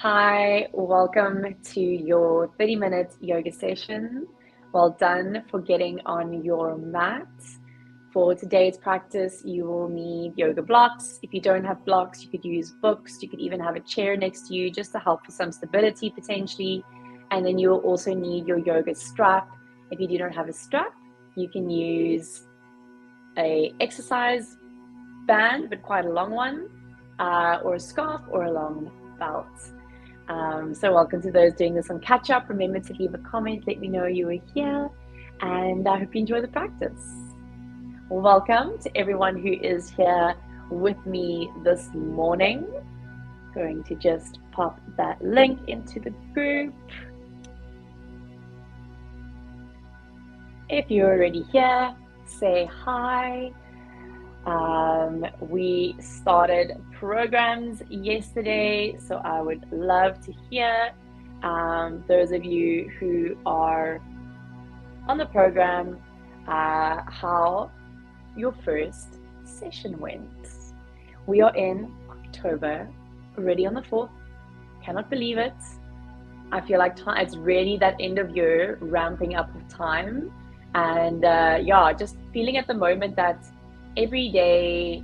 Hi, welcome to your 30-minute yoga session. Well done for getting on your mat. For today's practice, you will need yoga blocks. If you don't have blocks, you could use books. You could even have a chair next to you just to help for some stability potentially. And then you will also need your yoga strap. If you do not have a strap, you can use a exercise band, but quite a long one, or a scarf or a long belt. So welcome to those doing this on catch up. Remember to leave a comment, let me know you were here, and I hope you enjoy the practice. Welcome to everyone who is here with me this morning. Going to just pop that link into the group. If you're already here, say hi. We started programs yesterday, so I would love to hear those of you who are on the program how your first session went. We are in October, already on the 4th. Cannot believe it. I feel like it's really that end of year ramping up of time, and yeah, just feeling at the moment that every day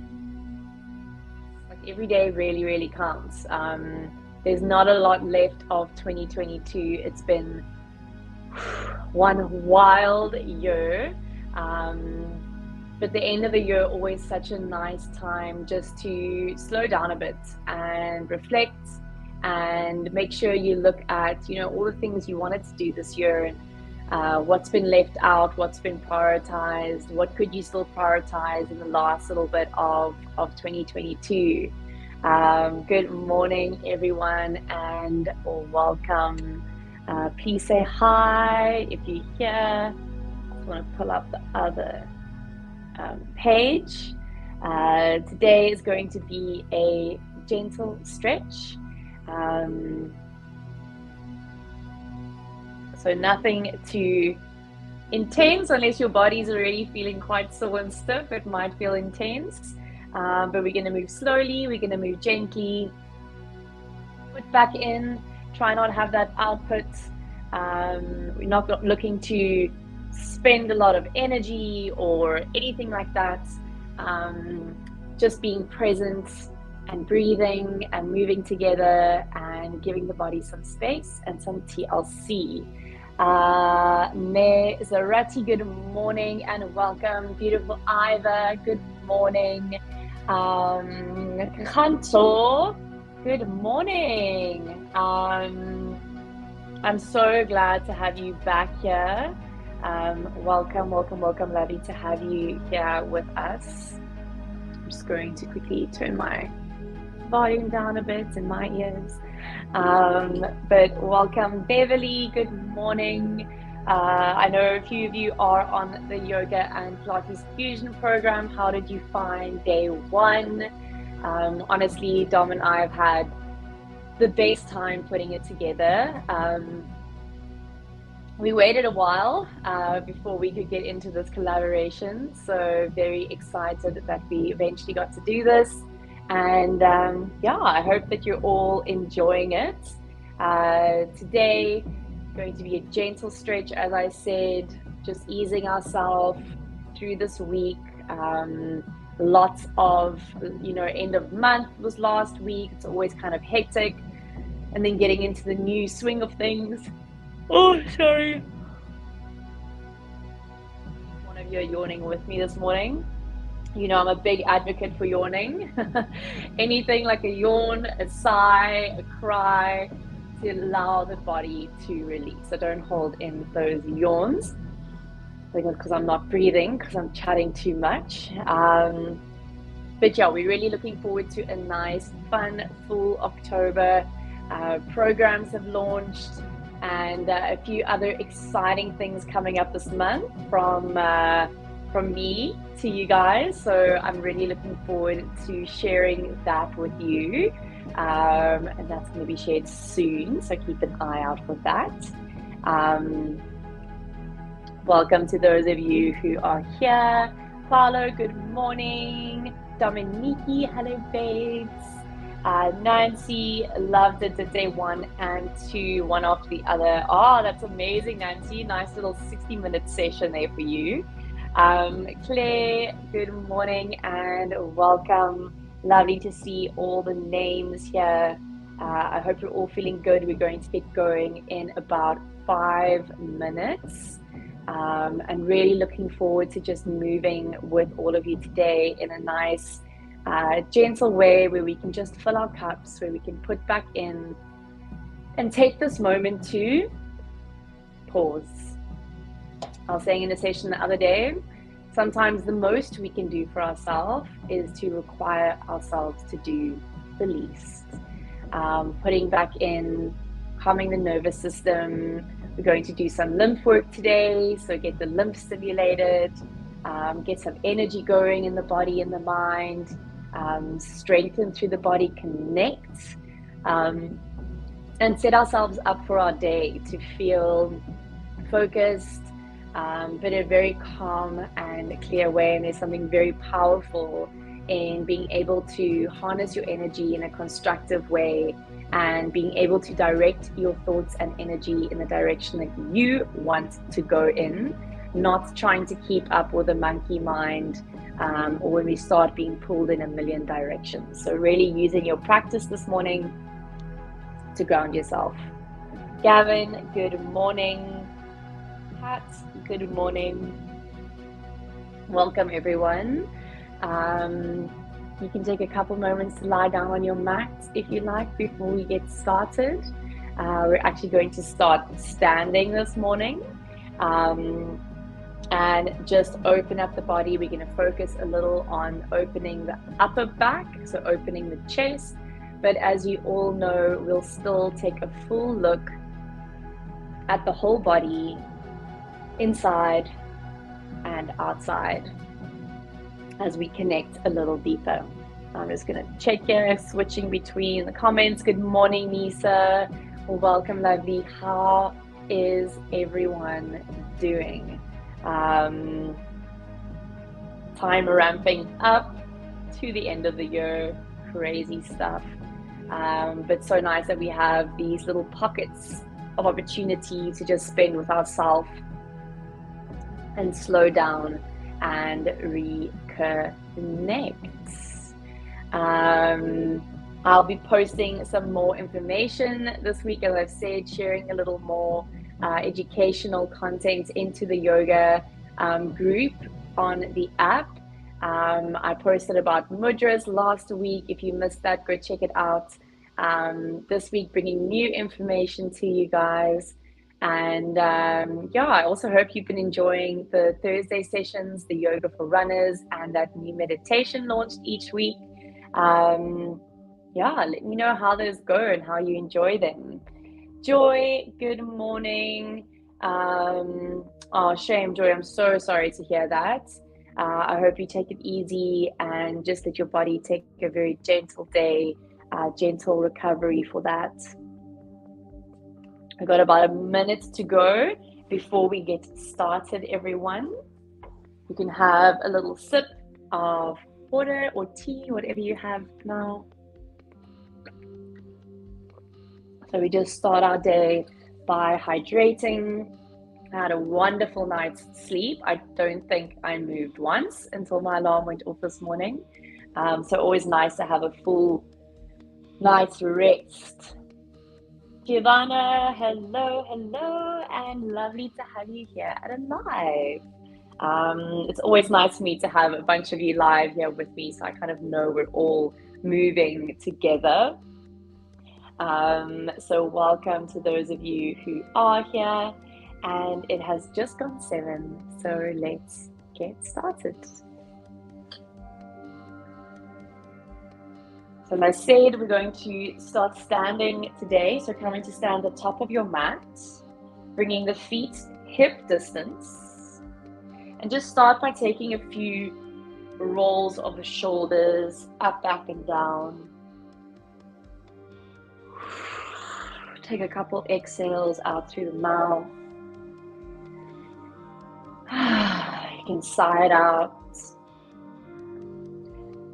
really counts. There's not a lot left of 2022. It's been one wild year, but the end of the year always such a nice time just to slow down a bit and reflect and make sure you look at all the things you wanted to do this year, and what's been left out, what's been prioritized, what could you still prioritize in the last little bit of 2022. Good morning, everyone, and welcome. Please say hi if you're here. I just want to pull up the other page. Today is going to be a gentle stretch. So nothing too intense unless your body's already feeling quite sore and stiff. It might feel intense, but we're going to move slowly. We're going to move gently. Put back in. Try not to have that output. We're not looking to spend a lot of energy or anything like that. Just being present and breathing and moving together and giving the body some space and some TLC. Me Zarati, good morning and welcome. Beautiful Iva, good morning. Kanto, good morning. I'm so glad to have you back here. Welcome. Lovely to have you here with us. I'm just going to quickly turn my volume down a bit in my ears. But welcome, Beverly, good morning. I know a few of you are on the yoga and Pilates fusion program. How did you find day one? Honestly, Dom and I have had the best time putting it together. We waited a while before we could get into this collaboration, so very excited that we eventually got to do this. And yeah, I hope that you're all enjoying it. Today, going to be a gentle stretch, as I said, just easing ourselves through this week. Lots of, end of month was last week. It's always kind of hectic. And then getting into the new swing of things. Oh, sorry. One of you are yawning with me this morning. I'm a big advocate for yawning. Anything like a yawn, a sigh, a cry, to allow the body to release. So don't hold in those yawns. Because I'm not breathing, because I'm chatting too much. But yeah, we're really looking forward to a nice, fun, full October. Programs have launched, and a few other exciting things coming up this month from me to you guys. So I'm really looking forward to sharing that with you, and that's going to be shared soon, so keep an eye out for that. Welcome to those of you who are here. Paulo, good morning. Dominique, hello babes. Nancy loved it, did day 1 and 2, one after the other. Oh, that's amazing, Nancy. Nice little 60-minute session there for you. Claire, good morning and welcome. Lovely to see all the names here. I hope you're all feeling good. We're going to get going in about 5 minutes. And really looking forward to just moving with all of you today in a nice, gentle way where we can just fill our cups, where we can put back in and take this moment to pause. I was saying in a session the other day, sometimes the most we can do for ourselves is to require ourselves to do the least. Putting back in, calming the nervous system. We're going to do some lymph work today, so get the lymph stimulated, get some energy going in the body and the mind, strengthen through the body, connect, and set ourselves up for our day to feel focused, but in a very calm and clear way. And there's something very powerful in being able to harness your energy in a constructive way and being able to direct your thoughts and energy in the direction that you want to go in, not trying to keep up with the monkey mind, or when we start being pulled in a million directions. So really using your practice this morning to ground yourself. Gavin, good morning. Pat, good morning. Welcome everyone. You can take a couple moments to lie down on your mat if you like before we get started. We're actually going to start standing this morning, and just open up the body. We're going to focus a little on opening the upper back, so opening the chest, but as you all know, we'll still take a full look at the whole body, inside and outside, as we connect a little deeper. I'm just going to check here, switching between the comments. Good morning, Nisa. Welcome, lovely. How is everyone doing? Time ramping up to the end of the year. Crazy stuff. But so nice that we have these little pockets of opportunity to just spend with ourselves and slow down and reconnect. I'll be posting some more information this week, as I've said, sharing a little more educational content into the yoga group on the app. I posted about mudras last week. If you missed that, go check it out. This week, bringing new information to you guys. And yeah, I also hope you've been enjoying the Thursday sessions, the yoga for runners, and that new meditation launched each week. Yeah, let me know how those go and how you enjoy them. Joy, good morning. Oh, shame, Joy, I'm so sorry to hear that. I hope you take it easy and just let your body take a very gentle day, gentle recovery for that. I've got about a minute to go before we get started, everyone. You can have a little sip of water or tea, whatever you have now. So we just start our day by hydrating. I had a wonderful night's sleep. I don't think I moved once until my alarm went off this morning. So always nice to have a full night's rest. Giovanna, hello, and lovely to have you here at a live. It's always nice for me to have a bunch of you live here with me, so I kind of know we're all moving together. So welcome to those of you who are here, and it has just gone 7, so let's get started. So as I said, we're going to start standing today. So coming to stand at the top of your mat, bringing the feet hip distance, and just start by taking a few rolls of the shoulders up, back, and down. Take a couple exhales out through the mouth. You can sigh it out.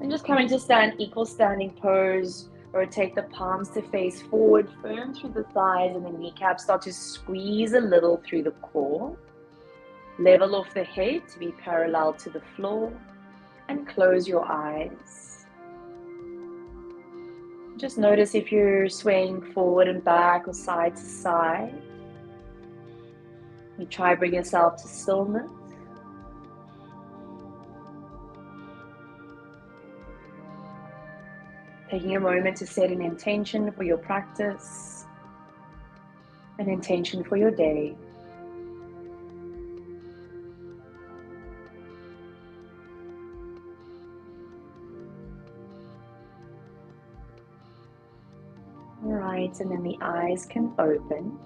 And just coming to stand, equal standing pose Rotate the palms to face forward, firm through the thighs and the kneecaps. Start to squeeze a little through the core. Level off the head to be parallel to the floor, and close your eyes. Just notice if you're swaying forward and back or side to side. You try to bring yourself to stillness. Taking a moment to set an intention for your practice, an intention for your day. All right, and then the eyes can open.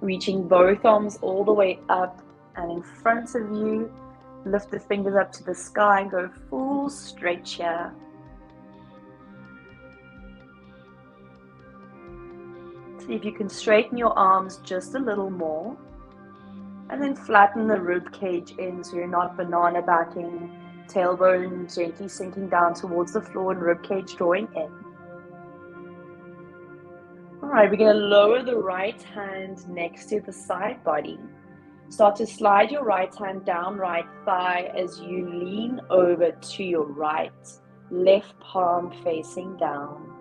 Reaching both arms all the way up and in front of you. Lift the fingers up to the sky and go full stretch here. See if you can straighten your arms just a little more. And then flatten the rib cage in so you're not banana backing. Tailbone gently sinking down towards the floor and rib cage drawing in. Alright, we're going to lower the right hand next to the side body. Start to slide your right hand down right thigh as you lean over to your right. Left palm facing down.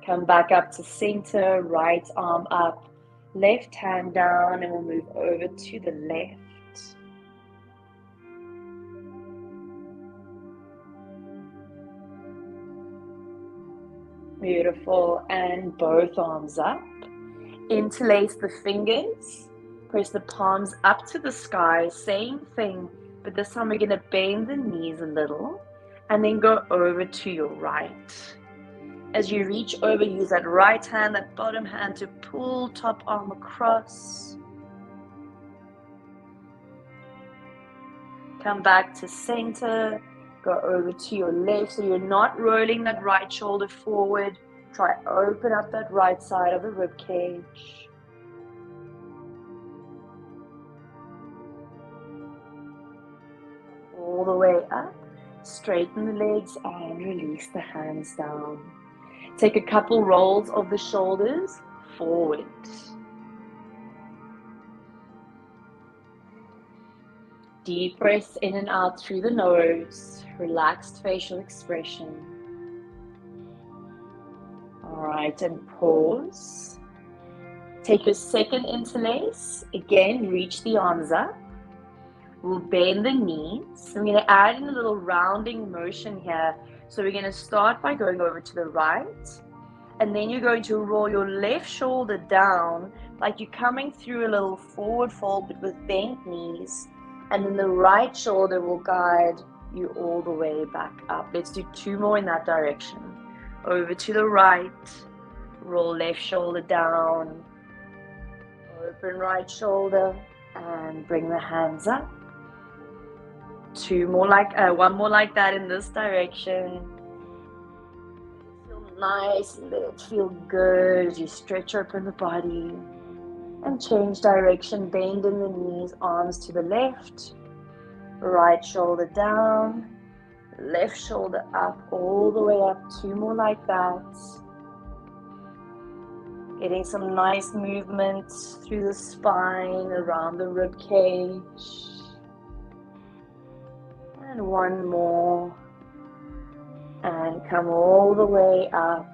Come back up to center, right arm up, left hand down, and we'll move over to the left. Beautiful, and both arms up. Interlace the fingers, press the palms up to the sky, same thing, but this time we're going to bend the knees a little, and then go over to your right. As you reach over, use that right hand, that bottom hand to pull top arm across. Come back to center. Go over to your left so you're not rolling that right shoulder forward. Try open up that right side of the rib cage. All the way up. Straighten the legs and release the hands down. Take a couple rolls of the shoulders forward. Deep breaths in and out through the nose. Relaxed facial expression. Alright, and pause. Take your second interlace. Again, reach the arms up. We'll bend the knees. I'm going to add in a little rounding motion here. So we're going to start by going over to the right. And then you're going to roll your left shoulder down like you're coming through a little forward fold but with bent knees. And then the right shoulder will guide you all the way back up. Let's do two more in that direction. Over to the right. Roll left shoulder down. Open right shoulder. And bring the hands up. One more like that in this direction. Feel nice, let it feel good as you stretch open the body. And change direction, bend in the knees, arms to the left. Right shoulder down, left shoulder up, all the way up. Two more like that. Getting some nice movement through the spine, around the rib cage. And one more. And come all the way up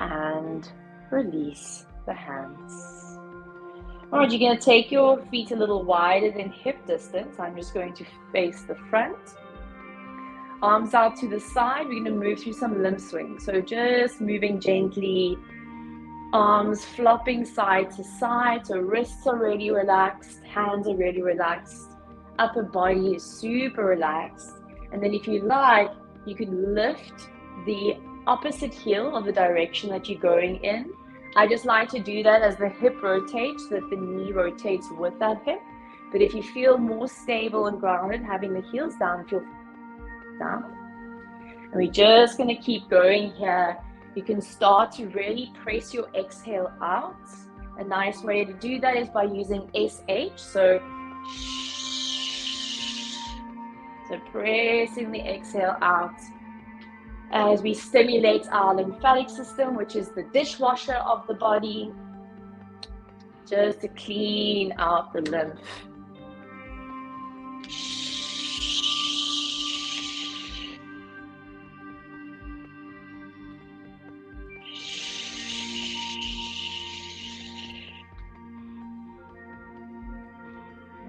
and release the hands. Alright, you're going to take your feet a little wider than hip distance. I'm just going to face the front. Arms out to the side. We're going to move through some limb swings. So just moving gently. Arms flopping side to side. So wrists are really relaxed. Hands are really relaxed. Upper body is super relaxed. And then if you like, you can lift the opposite heel of the direction that you're going in. I just like to do that as the hip rotates, so that the knee rotates with that hip. But if you feel more stable and grounded, having the heels down, feel down. And we're just going to keep going here. You can start to really press your exhale out. A nice way to do that is by using SH. So pressing the exhale out. as we stimulate our lymphatic system, which is the dishwasher of the body, just to clean out the lymph.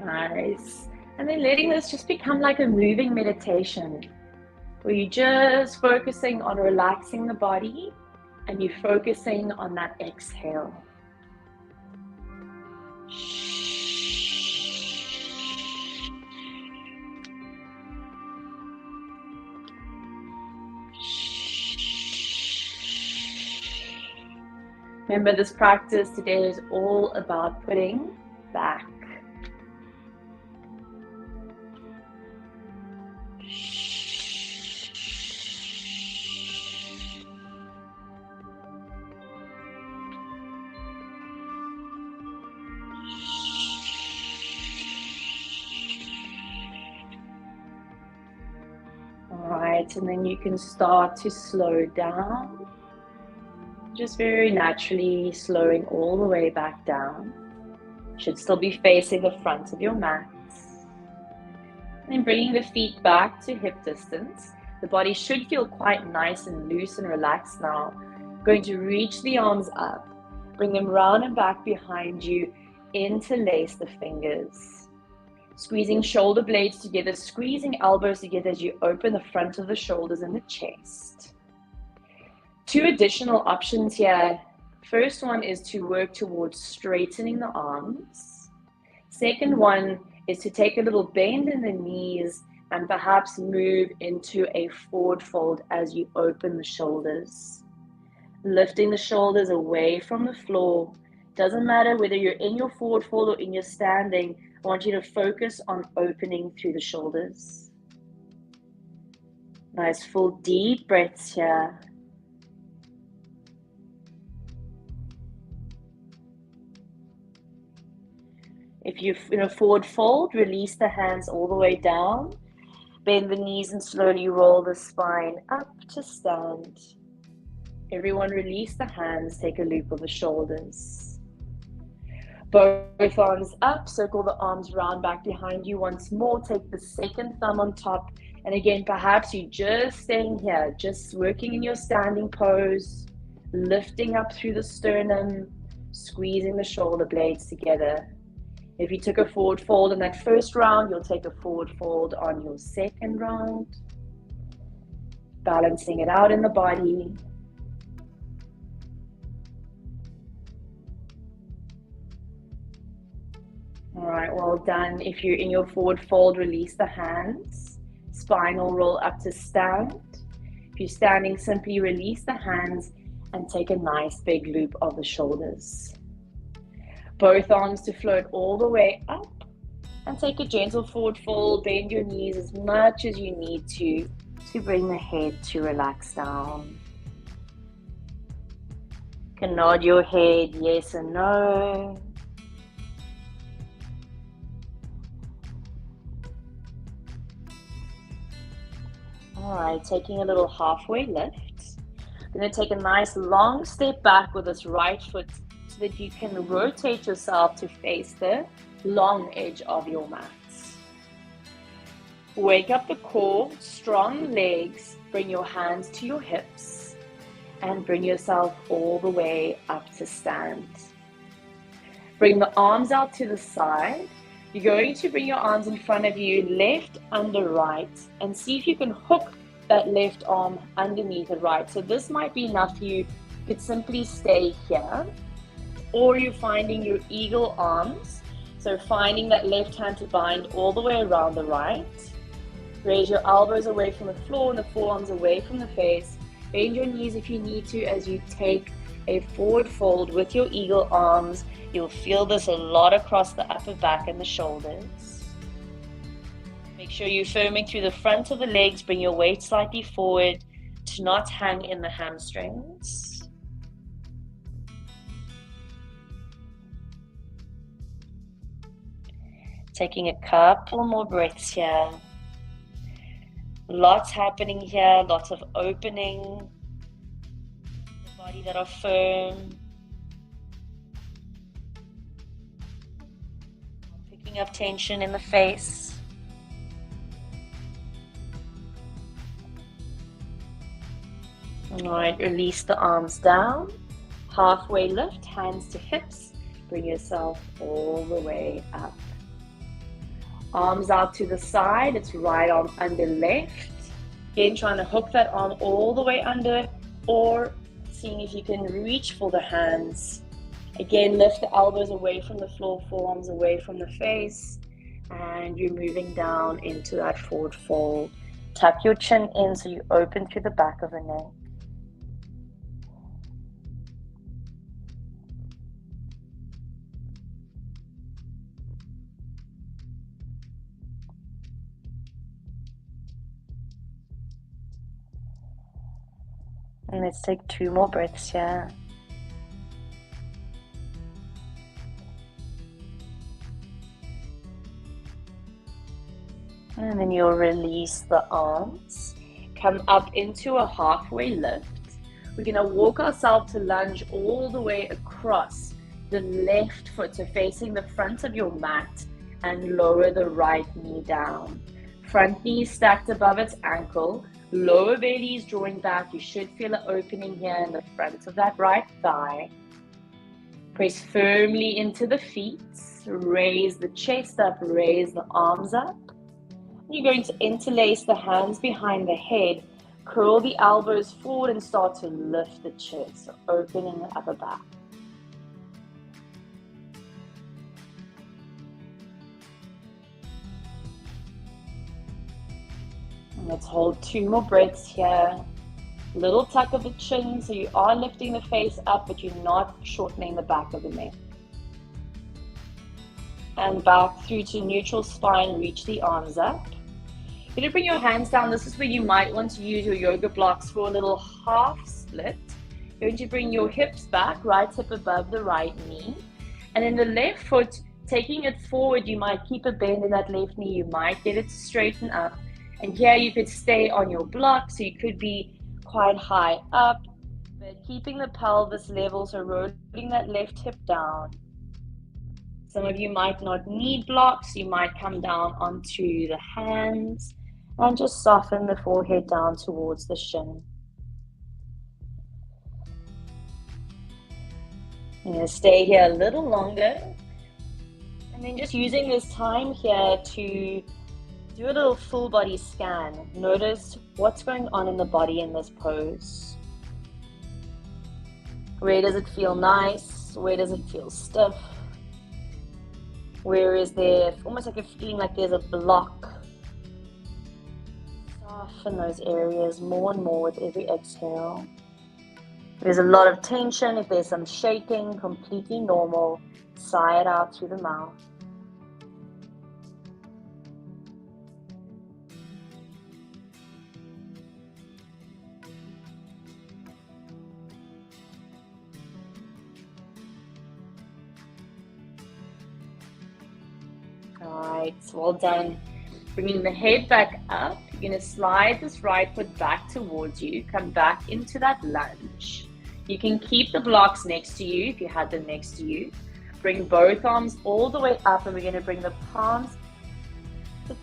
Nice. And then letting this just become like a moving meditation, where you're just focusing on relaxing the body and you're focusing on that exhale. Remember, this practice today is all about putting back. Alright, and then you can start to slow down. Just very naturally slowing all the way back down. Should still be facing the front of your mat. And then bringing the feet back to hip distance. The body should feel quite nice and loose and relaxed now. Going to reach the arms up. Bring them round and back behind you. Interlace the fingers. Squeezing shoulder blades together, squeezing elbows together as you open the front of the shoulders and the chest. Two additional options here. First one is to work towards straightening the arms. Second one is to take a little bend in the knees and perhaps move into a forward fold as you open the shoulders. Lifting the shoulders away from the floor. Doesn't matter whether you're in your forward fold or in your standing. I want you to focus on opening through the shoulders. Nice full deep breaths here. If you're in a forward fold, release the hands all the way down. Bend the knees and slowly roll the spine up to stand. Everyone release the hands, take a loop of the shoulders. Both arms up, circle the arms round back behind you once more. Take the second thumb on top. And again, perhaps you're just staying here, just working in your standing pose, lifting up through the sternum, squeezing the shoulder blades together. If you took a forward fold in that first round, you'll take a forward fold on your second round. Balancing it out in the body. All right, well done. If you're in your forward fold, release the hands. Spinal roll up to stand. If you're standing, simply release the hands and take a nice big loop of the shoulders. Both arms to float all the way up and take a gentle forward fold. Bend your knees as much as you need to bring the head to relax down. You can nod your head yes and no. All right, taking a little halfway lift. You're going to take a nice long step back with this right foot so that you can rotate yourself to face the long edge of your mat. Wake up the core, strong legs, bring your hands to your hips and bring yourself all the way up to stand. Bring the arms out to the side. You're going to bring your arms in front of you, left under right, and see if you can hook that left arm underneath the right. So this might be enough for you. You could simply stay here, or you're finding your eagle arms. So finding that left hand to bind all the way around the right. Raise your elbows away from the floor and the forearms away from the face. Bend your knees if you need to as you take a forward fold with your eagle arms. You'll feel this a lot across the upper back and the shoulders. Make sure you're firming through the front of the legs. Bring your weight slightly forward to not hang in the hamstrings. Taking a couple more breaths here. Lots happening here, lots of opening, the body that are firm, picking up tension in the face. All right, release the arms down, halfway lift, hands to hips, bring yourself all the way up. Arms out to the side, it's right arm under left. Again, trying to hook that arm all the way under, or seeing if you can reach for the hands. Again, lift the elbows away from the floor, forearms away from the face, and you're moving down into that forward fold. Tuck your chin in so you open through the back of the neck. And let's take 2 more breaths here. And then you'll release the arms. Come up into a halfway lift. We're going to walk ourselves to lunge all the way across the left foot, so facing the front of your mat, and lower the right knee down. Front knee stacked above its ankle. Lower belly is drawing back. You should feel an opening here in the front of that right thigh. Press firmly into the feet. Raise the chest up, raise the arms up. You're going to interlace the hands behind the head. Curl the elbows forward and start to lift the chest, so opening the upper back. Let's hold 2 more breaths here. Little tuck of the chin, so you are lifting the face up, but you're not shortening the back of the neck. And back through to neutral spine, reach the arms up. You're going to bring your hands down. This is where you might want to use your yoga blocks for a little half split. You're going to bring your hips back, right hip above the right knee. And then the left foot, taking it forward, you might keep a bend in that left knee. You might get it to straighten up. And here you could stay on your block, so you could be quite high up, but keeping the pelvis level, so rolling that left hip down. Some of you might not need blocks. You might come down onto the hands and just soften the forehead down towards the shin. I'm going to stay here a little longer, and then just using this time here to do a little full body scan. Notice what's going on in the body in this pose. Where does it feel nice? Where does it feel stiff? Where is there almost like a feeling like there's a block? Soften those areas more and more with every exhale. If there's a lot of tension, if there's some shaking, completely normal. Sigh it out through the mouth. Alright, well done. Bringing the head back up, you're going to slide this right foot back towards you. Come back into that lunge. You can keep the blocks next to you if you had them next to you. Bring both arms all the way up, and we're going to bring the palms to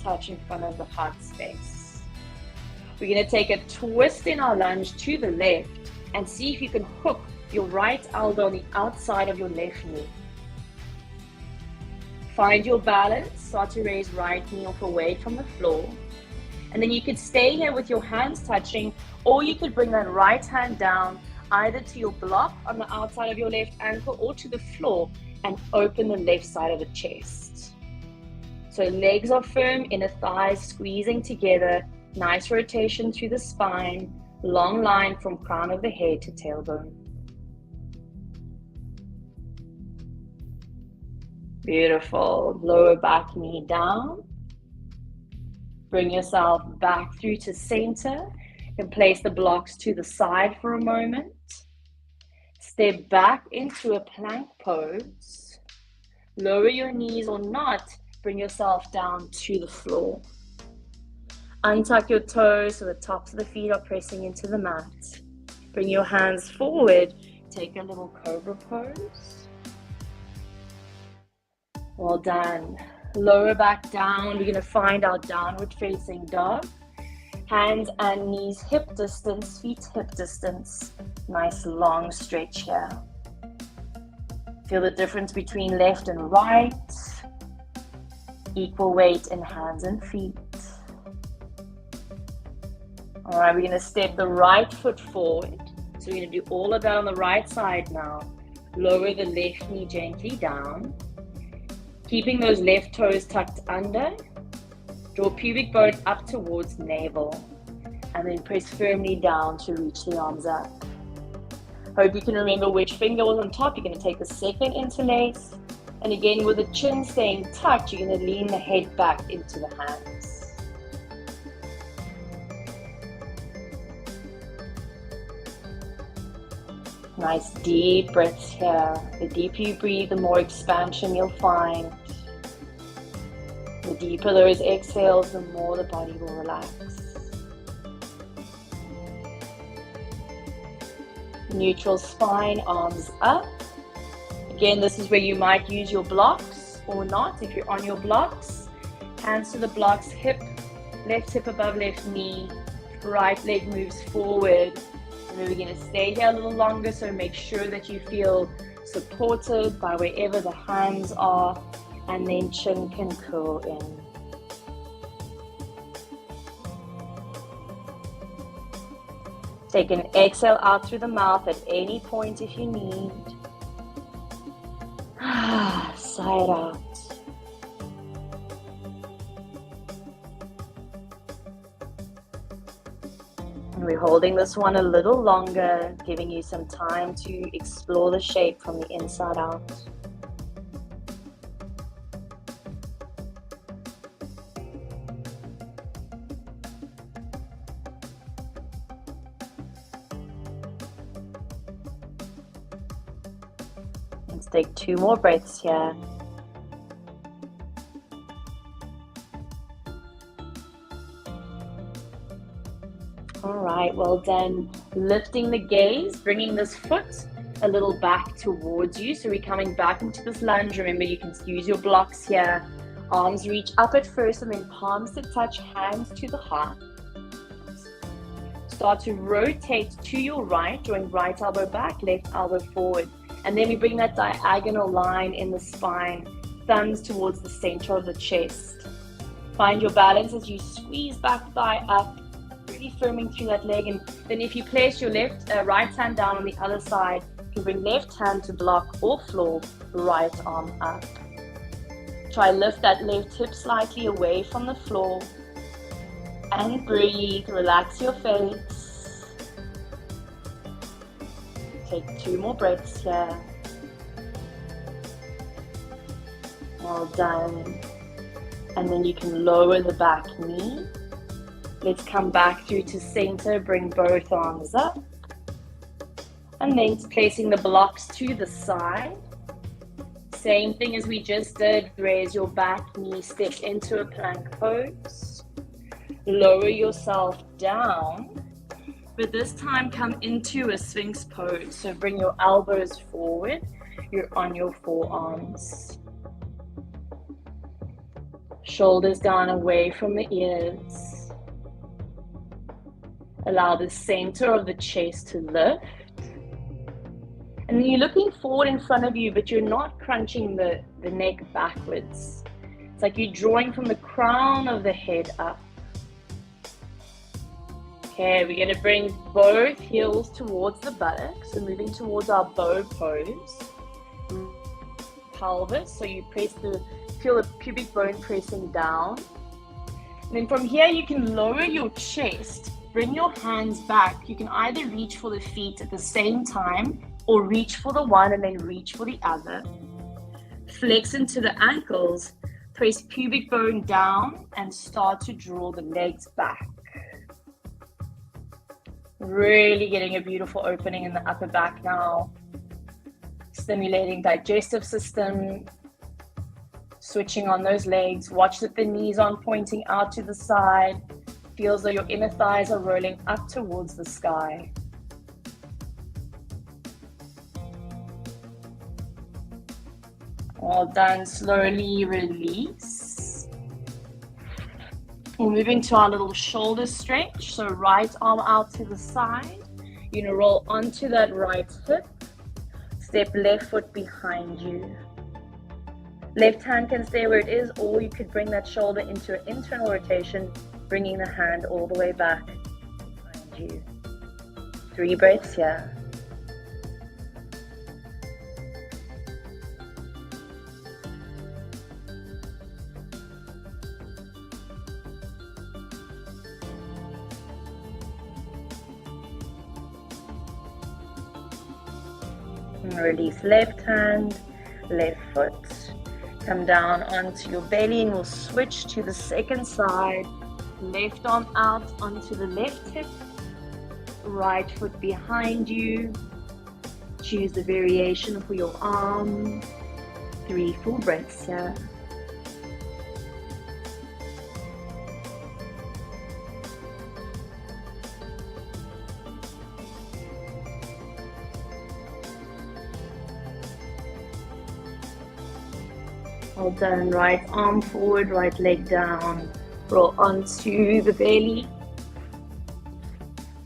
touch in front of the heart space. We're going to take a twist in our lunge to the left and see if you can hook your right elbow on the outside of your left knee. Find your balance, start to raise right knee off away from the floor. And then you could stay here with your hands touching, or you could bring that right hand down either to your block on the outside of your left ankle or to the floor and open the left side of the chest. So legs are firm, inner thighs squeezing together, nice rotation through the spine, long line from crown of the head to tailbone. Beautiful. Lower back knee down. Bring yourself back through to center and place the blocks to the side for a moment. Step back into a plank pose. Lower your knees or not, bring yourself down to the floor. Untuck your toes so the tops of the feet are pressing into the mat. Bring your hands forward. Take a little cobra pose. Well done. Lower back down. We're going to find our downward facing dog. Hands and knees hip distance, feet hip distance. Nice long stretch here. Feel the difference between left and right. Equal weight in hands and feet. All right, we're going to step the right foot forward. So we're going to do all of that on the right side now. Lower the left knee gently down. Keeping those left toes tucked under. Draw pubic bone up towards navel. And then press firmly down to reach the arms up. Hope you can remember which finger was on top. You're going to take the second interlace. And again, with the chin staying tucked, you're going to lean the head back into the hands. Nice deep breaths here. The deeper you breathe, the more expansion you'll find. The deeper those exhales, the more the body will relax. Neutral spine, arms up. Again, this is where you might use your blocks or not. If you're on your blocks, hands to the blocks, hip, left hip above left knee, right leg moves forward. And then we're going to stay here a little longer, so make sure that you feel supported by wherever the hands are, and then chin can curl in. Take an exhale out through the mouth at any point if you need. Sigh it out. And we're holding this one a little longer, giving you some time to explore the shape from the inside out. Let's take 2 more breaths here. All right, well done. Lifting the gaze, bringing this foot a little back towards you. So we're coming back into this lunge. Remember, you can use your blocks here. Arms reach up at first and then palms to touch, hands to the heart. Start to rotate to your right, drawing right elbow back, left elbow forward. And then we bring that diagonal line in the spine, thumbs towards the center of the chest. Find your balance as you squeeze back thigh up, really firming through that leg. And then if you place your right hand down on the other side, you can bring left hand to block or floor, right arm up. Try lift that left hip slightly away from the floor. And breathe, relax your face. Take 2 more breaths here. Well done. And then you can lower the back knee. Let's come back through to center, bring both arms up. And then placing the blocks to the side. Same thing as we just did, raise your back knee, step into a plank pose. Lower yourself down. But this time come into a Sphinx pose. So bring your elbows forward. You're on your forearms. Shoulders down away from the ears. Allow the center of the chest to lift. And then you're looking forward in front of you, but you're not crunching the neck backwards. It's like you're drawing from the crown of the head up. Okay, we're going to bring both heels towards the buttocks. So moving towards our bow pose. Pelvis, so you feel the pubic bone pressing down. And then from here you can lower your chest, bring your hands back. You can either reach for the feet at the same time or reach for the one and then reach for the other. Flex into the ankles, press pubic bone down and start to draw the legs back. Really getting a beautiful opening in the upper back now. Stimulating digestive system. Switching on those legs. Watch that the knees aren't pointing out to the side. Feel as though your inner thighs are rolling up towards the sky. Well done. Slowly release. We're moving to our little shoulder stretch. So right arm out to the side. You're going to roll onto that right hip. Step left foot behind you. Left hand can stay where it is, or you could bring that shoulder into an internal rotation, bringing the hand all the way back behind you. 3 breaths here. And release left hand, left foot. Come down onto your belly and we'll switch to the second side. Left arm out onto the left hip. Right foot behind you. Choose the variation for your arm. 3 full breaths here. Well done. Right arm forward, right leg down. Roll onto the belly.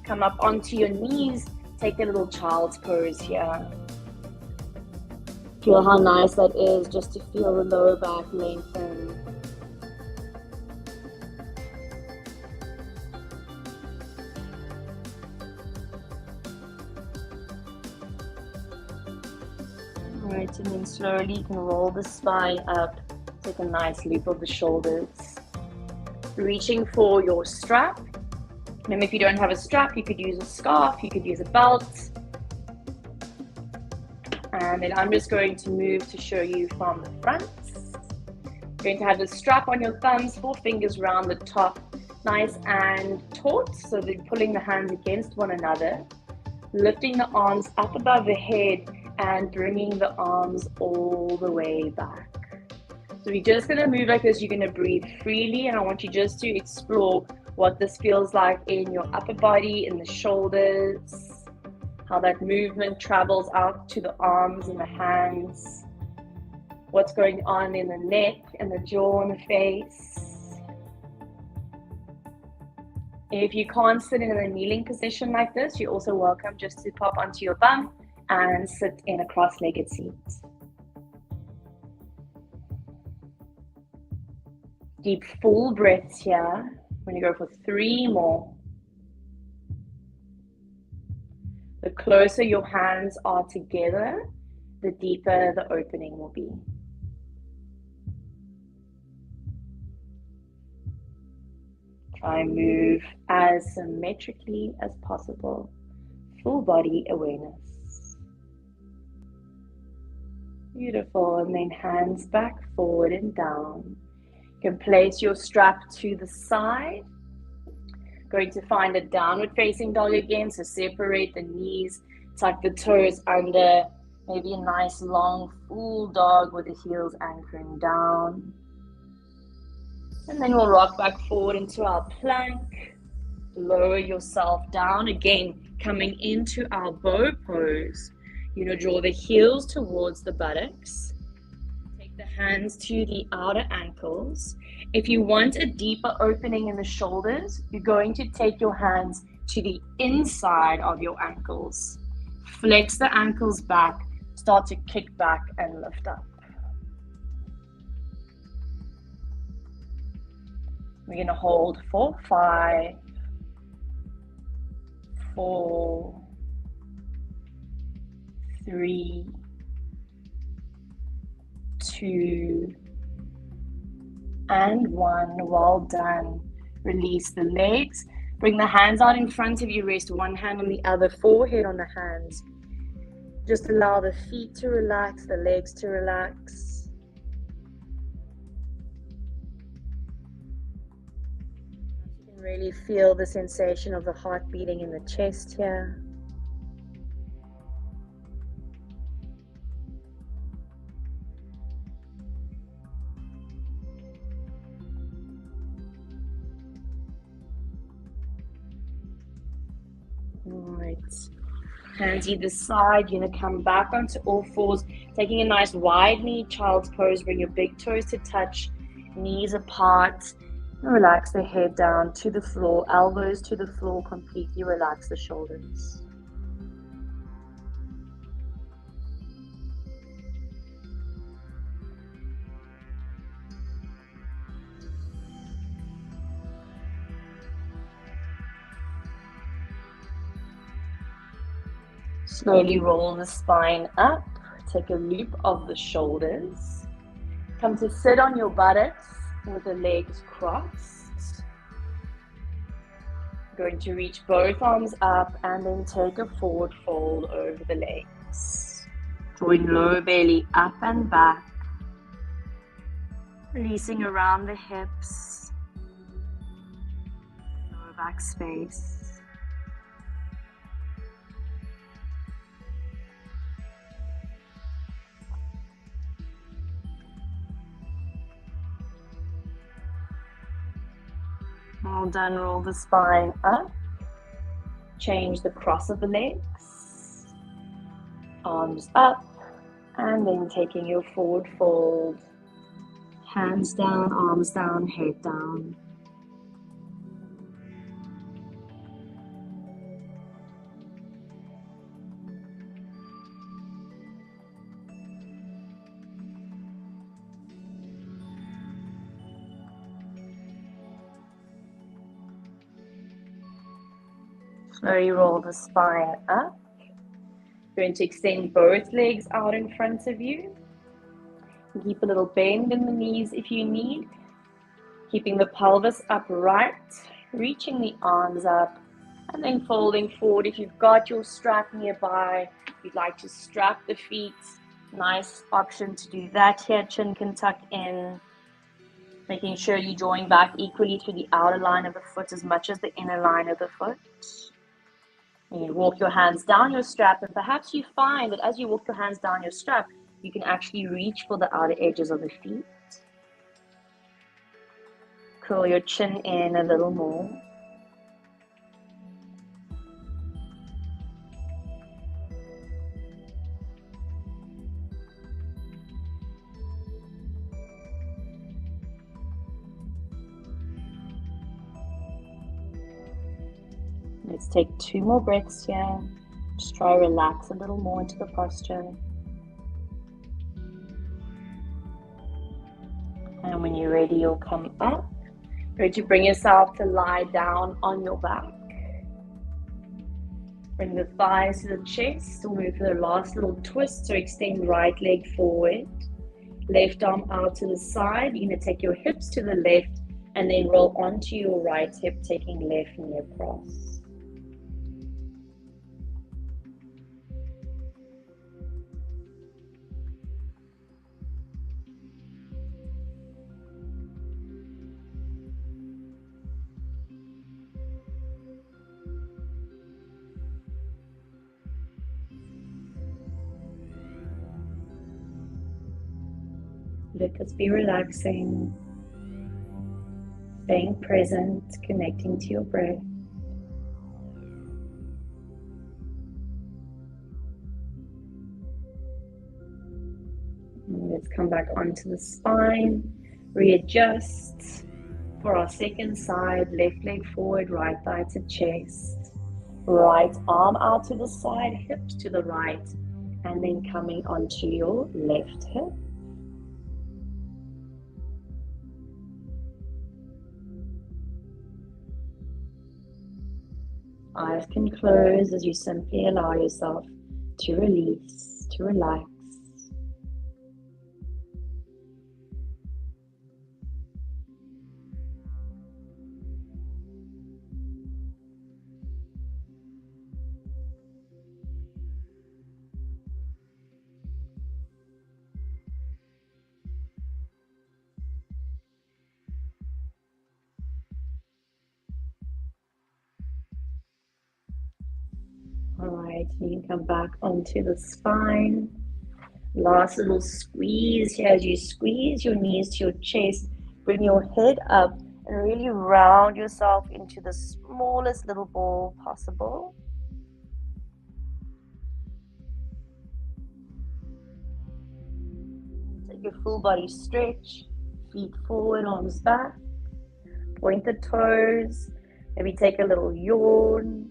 Come up onto your knees. Take a little child's pose here. Feel how nice that is, just to feel the lower back lengthen. Alright, and then slowly you can roll the spine up. Take a nice loop of the shoulders. Reaching for your strap. Remember, if you don't have a strap, you could use a scarf, you could use a belt. And then I'm just going to move to show you from the front. You're going to have the strap on your thumbs, 4 fingers round the top, nice and taut, so that you're pulling the hands against one another. Lifting the arms up above the head and bringing the arms all the way back. So we're just going to move like this. You're going to breathe freely, and I want you just to explore what this feels like in your upper body, in the shoulders, how that movement travels out to the arms and the hands, what's going on in the neck and the jaw and the face. If you can't sit in a kneeling position like this, you're also welcome just to pop onto your bum and sit in a cross-legged seat. Deep full breaths here. I'm going to go for 3 more. The closer your hands are together, the deeper the opening will be. Try and move as symmetrically as possible. Full body awareness. Beautiful. And then hands back, forward and down. You can place your strap to the side. Going to find a downward facing dog again, so separate the knees, tuck the toes under, maybe a nice long full dog with the heels anchoring down. And then we'll rock back forward into our plank. Lower yourself down, again coming into our bow pose. You're going to draw the heels towards the buttocks. Take the hands to the outer ankles. If you want a deeper opening in the shoulders, you're going to take your hands to the inside of your ankles. Flex the ankles back, start to kick back and lift up. We're going to hold for 5, 4, 3, 2, and 1. Well done. Release the legs. Bring the hands out in front of you. Rest one hand on the other, forehead on the hands. Just allow the feet to relax, the legs to relax. You can really feel the sensation of the heart beating in the chest here. Right. Hands either side. You're gonna come back onto all fours, taking a nice wide knee child's pose. Bring your big toes to touch, knees apart. Relax the head down to the floor, elbows to the floor. Completely relax the shoulders. Slowly roll the spine up. Take a loop of the shoulders. Come to sit on your buttocks with the legs crossed. Going to reach both arms up and then take a forward fold over the legs. Drawing lower belly up and back. Releasing around the hips. Lower back space. All done, roll the spine up. Change the cross of the legs. Arms up. And then taking your forward fold. Hands down, arms down, head down. Slowly roll the spine up. Going to extend both legs out in front of you. Keep a little bend in the knees if you need. Keeping the pelvis upright, reaching the arms up, and then folding forward. If you've got your strap nearby, you'd like to strap the feet. Nice option to do that here. Chin can tuck in. Making sure you're drawing back equally through the outer line of the foot as much as the inner line of the foot. You walk your hands down your strap, and perhaps you find that as you walk your hands down your strap, you can actually reach for the outer edges of the feet. Curl your chin in a little more. Let's take 2 more breaths here. Just try to relax a little more into the posture. And when you're ready, you'll come up. You're going to bring yourself to lie down on your back. Bring the thighs to the chest. We'll move for the last little twist. So extend right leg forward. Left arm out to the side. You're going to take your hips to the left and then roll onto your right hip, taking left knee across. Let us be relaxing, staying present, connecting to your breath. And let's come back onto the spine, readjust for our second side, left leg forward, right thigh to chest, right arm out to the side, hips to the right, and then coming onto your left hip. Eyes can close as you simply allow yourself to release, to relax. Alright, you can come back onto the spine. Last little squeeze here. As you squeeze your knees to your chest, bring your head up and really round yourself into the smallest little ball possible. Your full body stretch, feet forward, arms back, point the toes, maybe take a little yawn.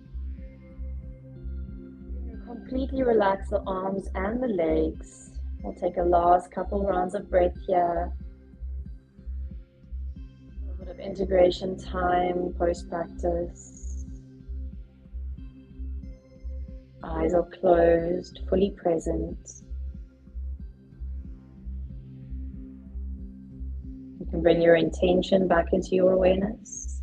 Completely relax the arms and the legs. We'll take a last couple rounds of breath here. A little bit of integration time post-practice. Eyes are closed, fully present. You can bring your intention back into your awareness.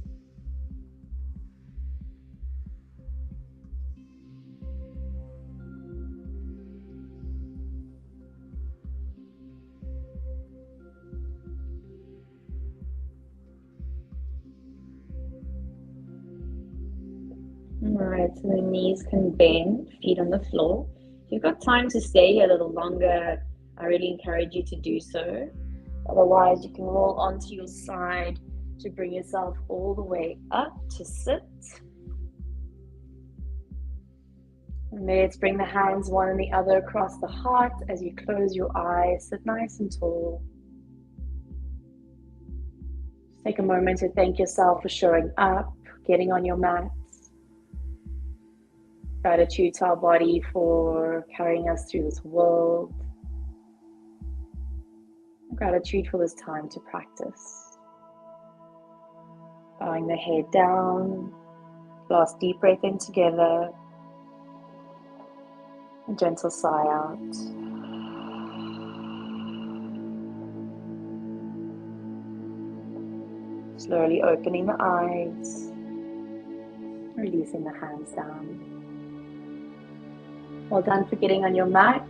Alright, so the knees can bend, feet on the floor. If you've got time to stay here a little longer, I really encourage you to do so. Otherwise, you can roll onto your side to bring yourself all the way up to sit. And let's bring the hands one and the other across the heart as you close your eyes. Sit nice and tall. Just take a moment to thank yourself for showing up, getting on your mat. Gratitude to our body for carrying us through this world. Gratitude for this time to practice. Bowing the head down. Last deep breath in together. A gentle sigh out. Slowly opening the eyes. Releasing the hands down. Well done for getting on your mat.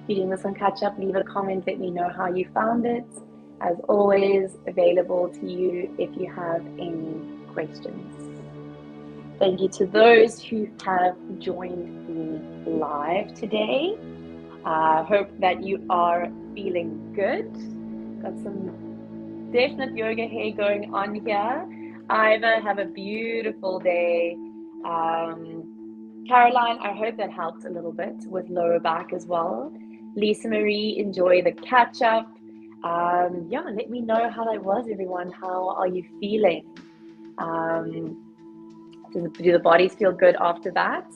If you're doing this on catch up, leave a comment, let me know how you found it. As always, available to you if you have any questions. Thank you to those who have joined me live today. I hope that you are feeling good. Got some definite yoga hair going on here. Iva, have a beautiful day. Caroline, I hope that helped a little bit with lower back as well. Lisa Marie, enjoy the catch up. Yeah, let me know how that was, everyone. How are you feeling? Do the bodies feel good after that?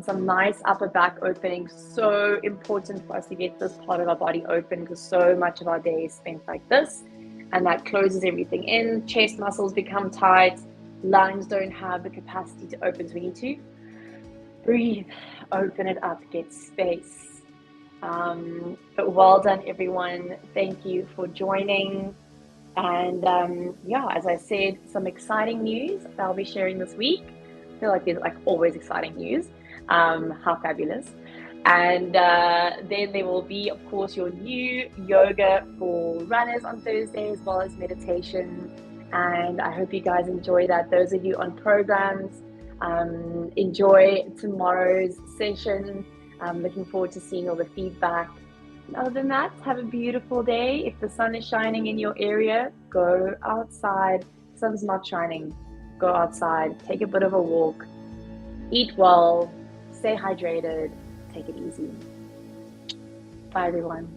Some nice upper back opening. So important for us to get this part of our body open because so much of our day is spent like this. And that closes everything in. Chest muscles become tight. Lungs don't have the capacity to open, so we need to breathe, open it up, get space. But well done, everyone. Thank you for joining. And yeah, as I said, some exciting news that I'll be sharing this week. I feel like there's like always exciting news. How fabulous. And then there will be, of course, your new yoga for runners on Thursday, as well as meditation. And I hope you guys enjoy that. Those of you on programs, enjoy tomorrow's session. I'm looking forward to seeing all the feedback. And other than that, have a beautiful day. If the sun is shining in your area, go outside. If the sun's not shining, go outside, take a bit of a walk, eat well, stay hydrated, take it easy. Bye, everyone.